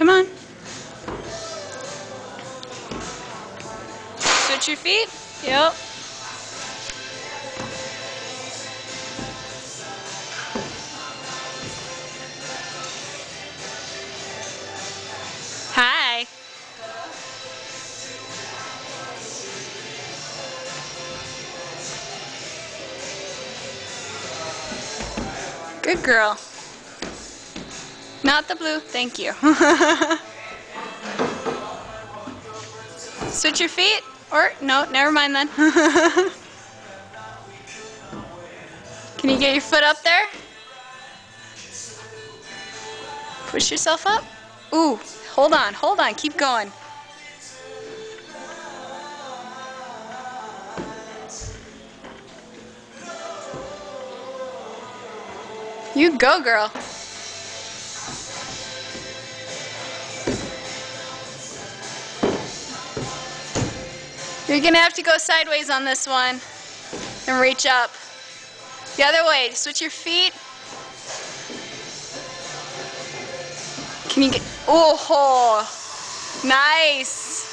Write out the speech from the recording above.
Come on. Switch your feet. Yep. Hi. Good girl. Not the blue, thank you. Switch your feet, or no, never mind then. Can you get your foot up there? Push yourself up. Ooh, hold on, keep going. You go, girl. You're gonna have to go sideways on this one and reach up. The other way, switch your feet. Can you get, oh, nice.